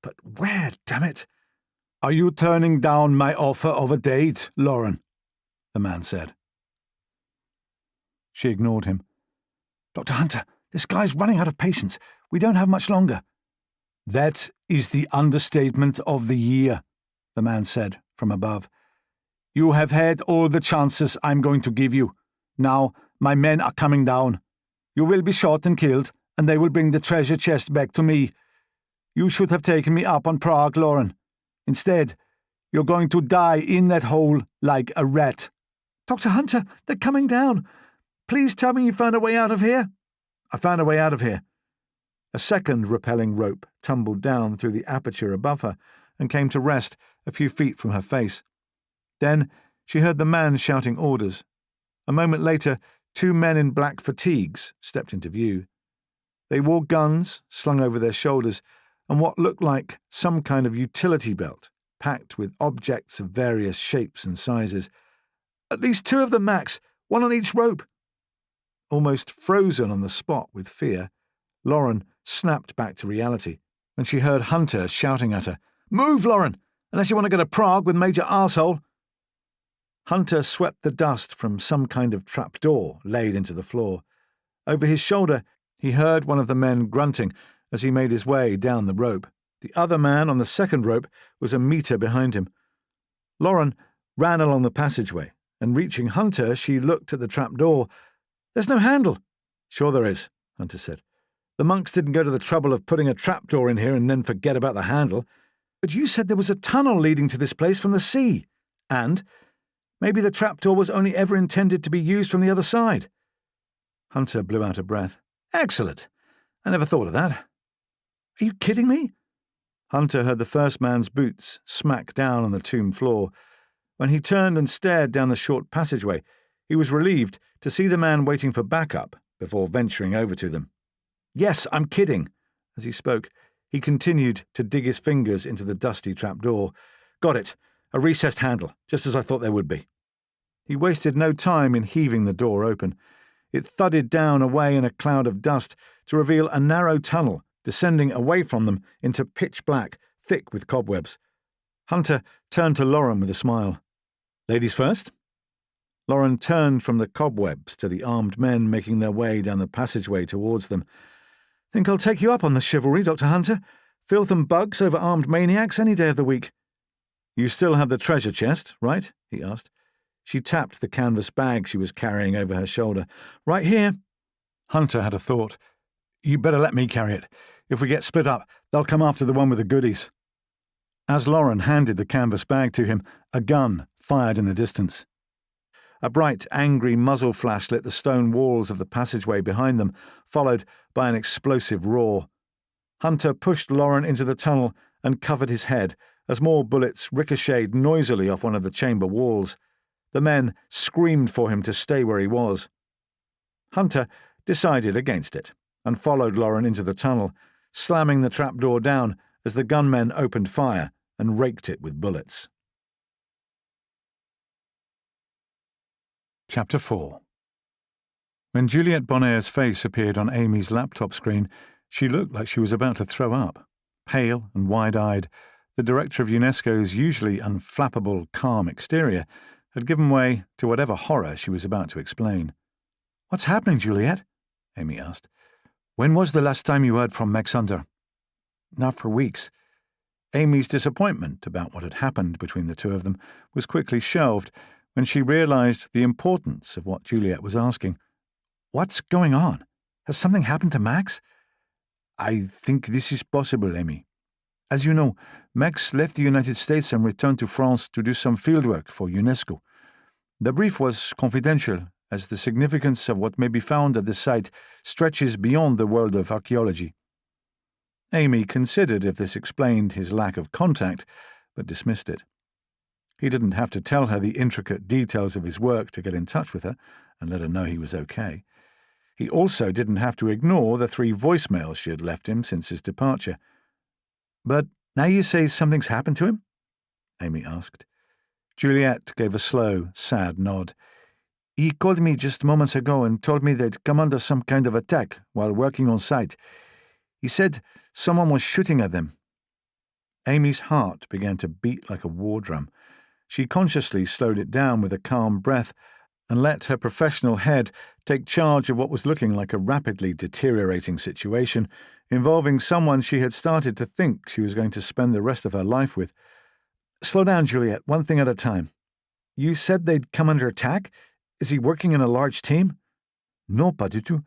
But where, damn it? Are you turning down my offer of a date, Lauren? The man said. She ignored him. Dr. Hunter, this guy's running out of patience. We don't have much longer. That is the understatement of the year, the man said from above. You have had all the chances I'm going to give you. Now my men are coming down. You will be shot and killed, and they will bring the treasure chest back to me. You should have taken me up on Prague, Lauren. Instead, you're going to die in that hole like a rat. Dr. Hunter, they're coming down. Please tell me you found a way out of here. I found a way out of here. A second rappelling rope tumbled down through the aperture above her and came to rest a few feet from her face. Then she heard the man shouting orders. A moment later, 2 men in black fatigues stepped into view. They wore guns slung over their shoulders and what looked like some kind of utility belt, packed with objects of various shapes and sizes. At least 2 of them, Max, 1 on each rope. Almost frozen on the spot with fear, Lauren snapped back to reality when she heard Hunter shouting at her, Move, Lauren, unless you want to go to Prague with Major Arsehole. Hunter swept the dust from some kind of trapdoor laid into the floor. Over his shoulder, he heard one of the men grunting as he made his way down the rope. The other man on the second rope was a meter behind him. Lauren ran along the passageway, and reaching Hunter, she looked at the trapdoor. There's no handle. Sure there is, Hunter said. The monks didn't go to the trouble of putting a trapdoor in here and then forget about the handle. But you said there was a tunnel leading to this place from the sea. And maybe the trapdoor was only ever intended to be used from the other side. Hunter blew out a breath. Excellent. I never thought of that. Are you kidding me? Hunter heard the first man's boots smack down on the tomb floor. When he turned and stared down the short passageway, he was relieved to see the man waiting for backup before venturing over to them. Yes, I'm kidding. As he spoke, he continued to dig his fingers into the dusty trapdoor. Got it. A recessed handle, just as I thought there would be. He wasted no time in heaving the door open. It thudded down away in a cloud of dust to reveal a narrow tunnel descending away from them into pitch black, thick with cobwebs. Hunter turned to Lauren with a smile. Ladies first? Lauren turned from the cobwebs to the armed men making their way down the passageway towards them. "Think I'll take you up on the chivalry, Dr. Hunter? Filth and bugs over armed maniacs any day of the week." "You still have the treasure chest, right?" he asked. She tapped the canvas bag she was carrying over her shoulder. "Right here." Hunter had a thought. "You better let me carry it. If we get split up, they'll come after the one with the goodies." As Lauren handed the canvas bag to him, a gun fired in the distance. A bright, angry muzzle flash lit the stone walls of the passageway behind them, followed by an explosive roar. Hunter pushed Lauren into the tunnel and covered his head as more bullets ricocheted noisily off one of the chamber walls. The men screamed for him to stay where he was. Hunter decided against it and followed Lauren into the tunnel, slamming the trapdoor down as the gunmen opened fire and raked it with bullets. Chapter 4. When Juliette Bonnet's face appeared on Amy's laptop screen, she looked like she was about to throw up. Pale and wide-eyed, the director of UNESCO's usually unflappable, calm exterior had given way to whatever horror she was about to explain. "What's happening, Juliette?" Amy asked. "When was the last time you heard from Max Hunter?" "Not for weeks." Amy's disappointment about what had happened between the two of them was quickly shelved when she realized the importance of what Juliette was asking. "What's going on? Has something happened to Max?" "I think this is possible, Amy. As you know, Max left the United States and returned to France to do some fieldwork for UNESCO. The brief was confidential, as the significance of what may be found at the site stretches beyond the world of archaeology." Amy considered if this explained his lack of contact, but dismissed it. He didn't have to tell her the intricate details of his work to get in touch with her and let her know he was okay. He also didn't have to ignore the 3 voicemails she had left him since his departure. "But now you say something's happened to him?" Amy asked. Juliette gave a slow, sad nod. "He called me just moments ago and told me they'd come under some kind of attack while working on site. He said someone was shooting at them." Amy's heart began to beat like a war drum. She consciously slowed it down with a calm breath and let her professional head take charge of what was looking like a rapidly deteriorating situation involving someone she had started to think she was going to spend the rest of her life with. "Slow down, Juliette, one thing at a time. You said they'd come under attack? Is he working in a large team?" "No, pas du tout.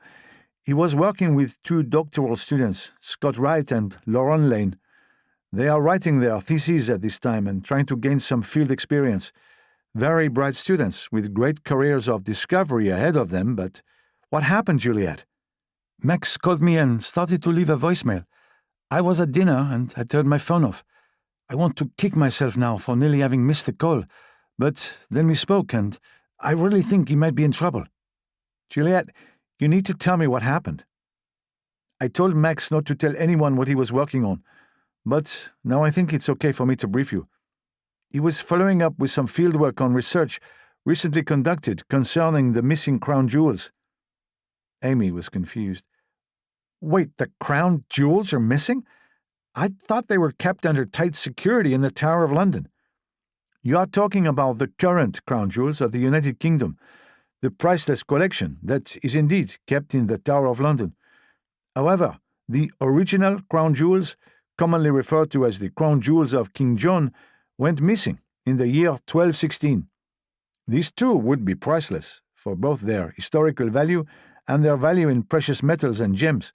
He was working with 2 doctoral students, Scott Wright and Lauren Lane. They are writing their theses at this time and trying to gain some field experience. Very bright students with great careers of discovery ahead of them, but what happened, Juliette?" "Max called me and started to leave a voicemail. I was at dinner and I turned my phone off. I want to kick myself now for nearly having missed the call, but then we spoke and I really think he might be in trouble." "Juliette, you need to tell me what happened." "I told Max not to tell anyone what he was working on, but now I think it's okay for me to brief you. He was following up with some fieldwork on research recently conducted concerning the missing crown jewels." Amy was confused. "Wait, the crown jewels are missing? I thought they were kept under tight security in the Tower of London." "You are talking about the current crown jewels of the United Kingdom, the priceless collection that is indeed kept in the Tower of London. However, the original crown jewels, commonly referred to as the crown jewels of King John, went missing in the year 1216. These too would be priceless for both their historical value and their value in precious metals and gems.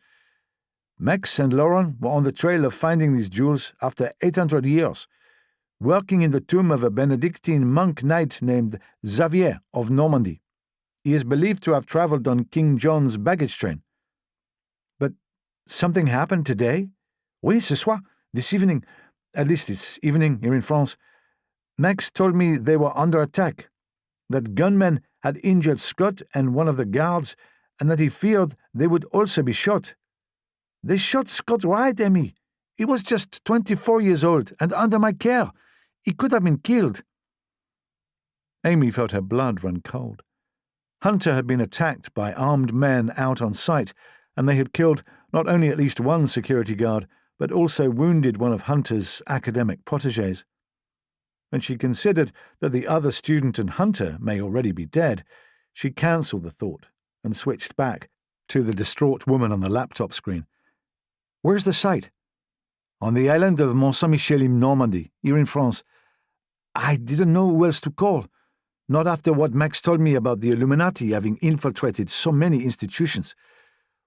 Max and Lauren were on the trail of finding these jewels after 800 years, working in the tomb of a Benedictine monk knight named Xavier of Normandy. He is believed to have traveled on King John's baggage train." "But something happened today?" "Oui, ce soir, this evening. At least this evening here in France. Max told me they were under attack, that gunmen had injured Scott and one of the guards, and that he feared they would also be shot." "They shot Scott Wright, Amy. He was just 24 years old and under my care. He could have been killed." Amy felt her blood run cold. Hunter had been attacked by armed men out on site, and they had killed not only at least one security guard, but also wounded one of Hunter's academic protégés. When she considered that the other student and hunter may already be dead, she cancelled the thought and switched back to the distraught woman on the laptop screen. "Where's the site?" "On the island of Mont Saint-Michel in Normandy, here in France. I didn't know who else to call. Not after what Max told me about the Illuminati having infiltrated so many institutions.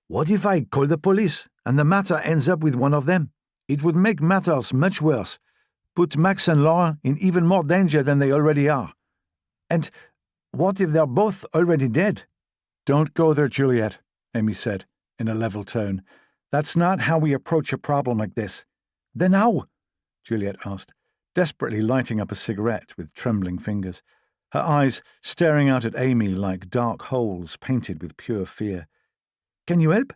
What if I call the police and the matter ends up with one of them? It would make matters much worse. Put Max and Laura in even more danger than they already are. And what if they're both already dead?" "Don't go there, Juliet," Amy said, in a level tone. "That's not how we approach a problem like this." "Then how?" Juliet asked, desperately lighting up a cigarette with trembling fingers, her eyes staring out at Amy like dark holes painted with pure fear. "Can you help?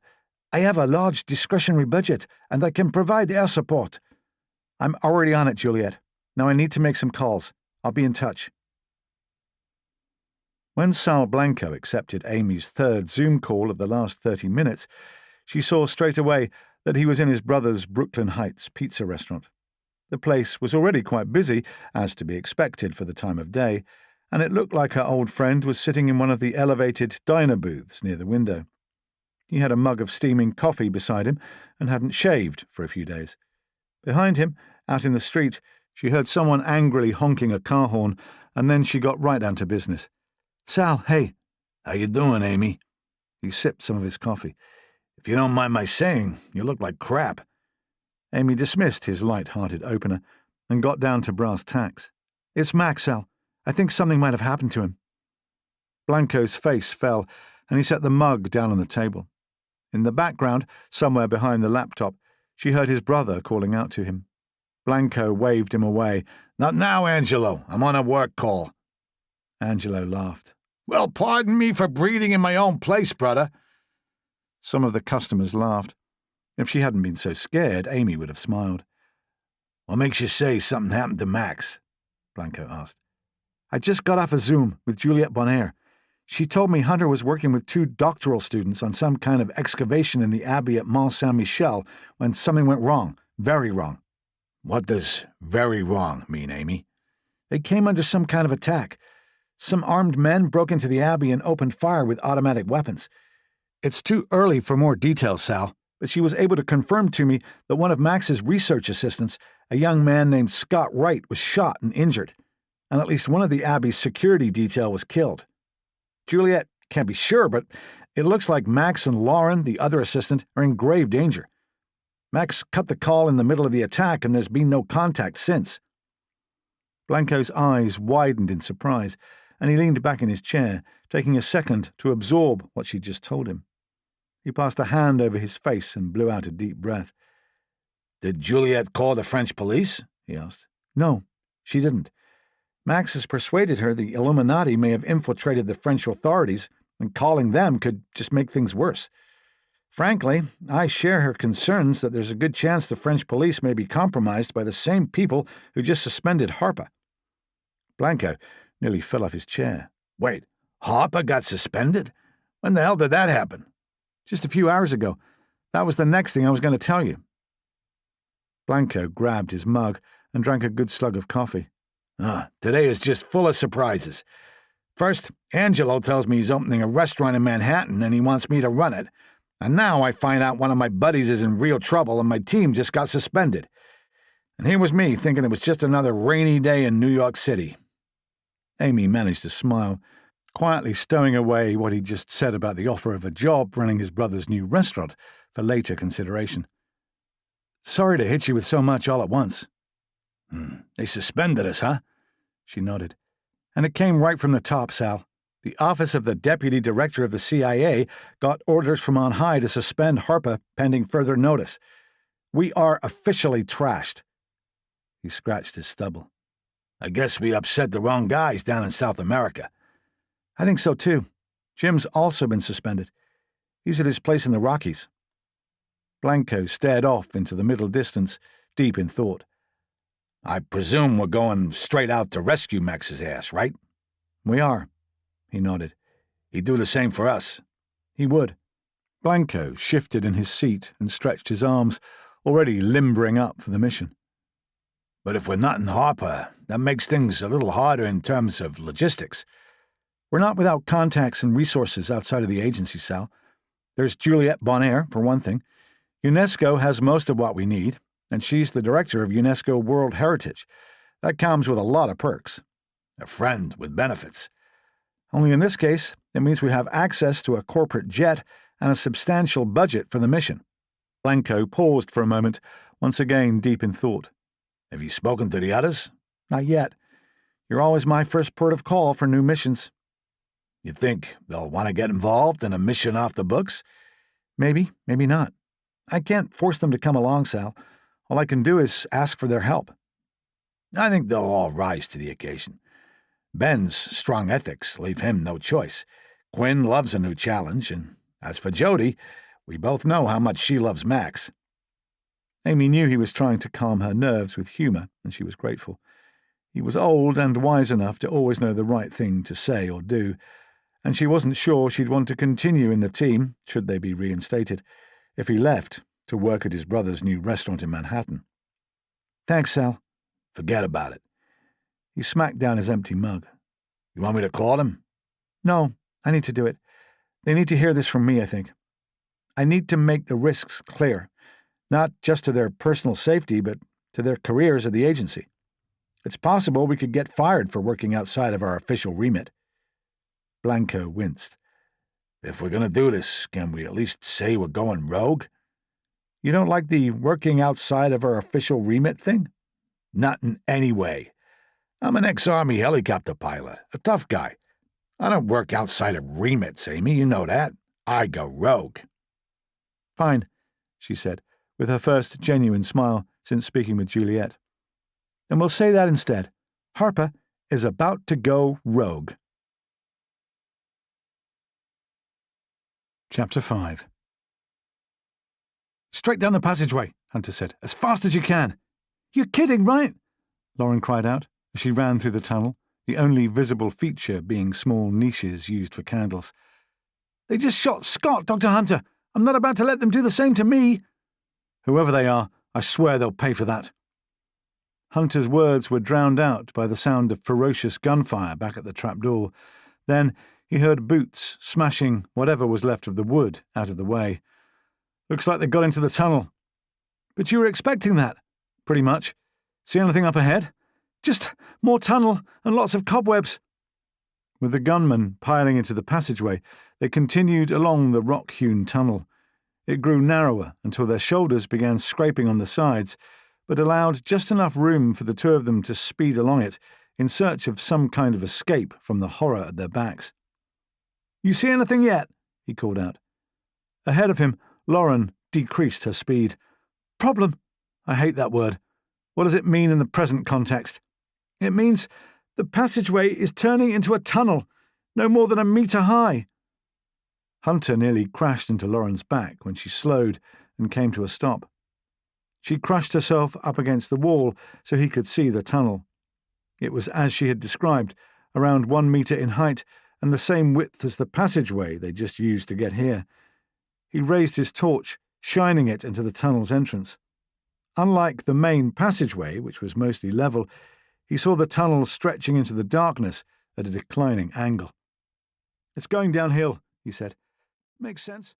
I have a large discretionary budget, and I can provide air support." "I'm already on it, Juliet. Now I need to make some calls. I'll be in touch." When Sal Blanco accepted Amy's third Zoom call of the last 30 minutes, she saw straight away that he was in his brother's Brooklyn Heights pizza restaurant. The place was already quite busy, as to be expected for the time of day, and it looked like her old friend was sitting in one of the elevated diner booths near the window. He had a mug of steaming coffee beside him and hadn't shaved for a few days. Behind him, out in the street, she heard someone angrily honking a car horn, and then she got right down to business. "Sal, hey." "How you doing, Amy?" He sipped some of his coffee. "If you don't mind my saying, you look like crap." Amy dismissed his light-hearted opener and got down to brass tacks. "It's Max, Sal. I think something might have happened to him." Blanco's face fell, and he set the mug down on the table. In the background, somewhere behind the laptop, she heard his brother calling out to him. Blanco waved him away. "Not now, Angelo. I'm on a work call." Angelo laughed. "Well, pardon me for breathing in my own place, brother." Some of the customers laughed. If she hadn't been so scared, Amy would have smiled. "What makes you say something happened to Max?" Blanco asked. "I just got off a Zoom with Juliette Bonaire. She told me Hunter was working with 2 doctoral students on some kind of excavation in the abbey at Mont Saint-Michel when something went wrong, very wrong." "What does very wrong mean, Amy?" "They came under some kind of attack. Some armed men broke into the abbey and opened fire with automatic weapons. It's too early for more details, Sal, but she was able to confirm to me that one of Max's research assistants, a young man named Scott Wright, was shot and injured, and at least one of the abbey's security detail was killed. Juliet can't be sure, but it looks like Max and Lauren, the other assistant, are in grave danger. Max cut the call in the middle of the attack, and there's been no contact since." Blanco's eyes widened in surprise, and he leaned back in his chair, taking a second to absorb what she'd just told him. He passed a hand over his face and blew out a deep breath. "Did Juliet call the French police?" he asked. "No, she didn't. Max has persuaded her the Illuminati may have infiltrated the French authorities, and calling them could just make things worse. Frankly, I share her concerns that there's a good chance the French police may be compromised by the same people who just suspended HARPA." Blanco nearly fell off his chair. "Wait, HARPA got suspended? When the hell did that happen?" "Just a few hours ago. That was the next thing I was going to tell you." Blanco grabbed his mug and drank a good slug of coffee. Today is just full of surprises. First, Angelo tells me he's opening a restaurant in Manhattan and he wants me to run it. And now I find out one of my buddies is in real trouble and my team just got suspended. And here was me thinking it was just another rainy day in New York City." Amy managed to smile, quietly stowing away what he'd just said about the offer of a job running his brother's new restaurant for later consideration. "Sorry to hit you with so much all at once." They suspended us, huh?" She nodded. "And it came right from the top, Sal. The office of the Deputy Director of the CIA got orders from on high to suspend HARPA pending further notice. We are officially trashed." He scratched his stubble. "I guess we upset the wrong guys down in South America." "I think so, too. Jim's also been suspended. He's at his place in the Rockies." Blanco stared off into the middle distance, deep in thought. "I presume we're going straight out to rescue Max's ass, right?" "We are." He nodded. "He'd do the same for us." "He would." Blanco shifted in his seat and stretched his arms, already limbering up for the mission. But if we're not in HARPA, that makes things a little harder in terms of logistics. We're not without contacts and resources outside of the agency, Sal. There's Juliette Bonaire, for one thing. UNESCO has most of what we need, and she's the director of UNESCO World Heritage. That comes with a lot of perks. A friend with benefits. Only in this case, it means we have access to a corporate jet and a substantial budget for the mission. Blanco paused for a moment, once again deep in thought. Have you spoken to the others? Not yet. You're always my first port of call for new missions. You think they'll want to get involved in a mission off the books? Maybe, maybe not. I can't force them to come along, Sal. All I can do is ask for their help. I think they'll all rise to the occasion. Ben's strong ethics leave him no choice. Quinn loves a new challenge, and as for Jody, we both know how much she loves Max. Amy knew he was trying to calm her nerves with humour, and she was grateful. He was old and wise enough to always know the right thing to say or do, and she wasn't sure she'd want to continue in the team, should they be reinstated, if he left to work at his brother's new restaurant in Manhattan. Thanks, Sal. Forget about it. He smacked down his empty mug. You want me to call him? No, I need to do it. They need to hear this from me, I think. I need to make the risks clear, not just to their personal safety, but to their careers at the agency. It's possible we could get fired for working outside of our official remit. Blanco winced. If we're going to do this, can we at least say we're going rogue? You don't like the working outside of our official remit thing? Not in any way. I'm an ex-Army helicopter pilot, a tough guy. I don't work outside of remits, Amy, you know that. I go rogue. Fine, she said, with her first genuine smile since speaking with Juliette. And we'll say that instead. HARPA is about to go rogue. Chapter 5. Straight down the passageway, Hunter said, as fast as you can. You're kidding, right? Lauren cried out as she ran through the tunnel, the only visible feature being small niches used for candles. They just shot Scott, Dr. Hunter. I'm not about to let them do the same to me. Whoever they are, I swear they'll pay for that. Hunter's words were drowned out by the sound of ferocious gunfire back at the trapdoor. Then he heard boots smashing whatever was left of the wood out of the way. Looks like they got into the tunnel. But you were expecting that, pretty much. See anything up ahead? Just more tunnel and lots of cobwebs. With the gunmen piling into the passageway, they continued along the rock-hewn tunnel. It grew narrower until their shoulders began scraping on the sides, but allowed just enough room for the two of them to speed along it in search of some kind of escape from the horror at their backs. You see anything yet? He called out. Ahead of him, Lauren decreased her speed. Problem? I hate that word. What does it mean in the present context? It means the passageway is turning into a tunnel, no more than a metre high. Hunter nearly crashed into Lauren's back when she slowed and came to a stop. She crushed herself up against the wall so he could see the tunnel. It was as she had described, around 1 metre in height and the same width as the passageway they just used to get here. He raised his torch, shining it into the tunnel's entrance. Unlike the main passageway, which was mostly level, he saw the tunnel stretching into the darkness at a declining angle. It's going downhill, he said. Makes sense.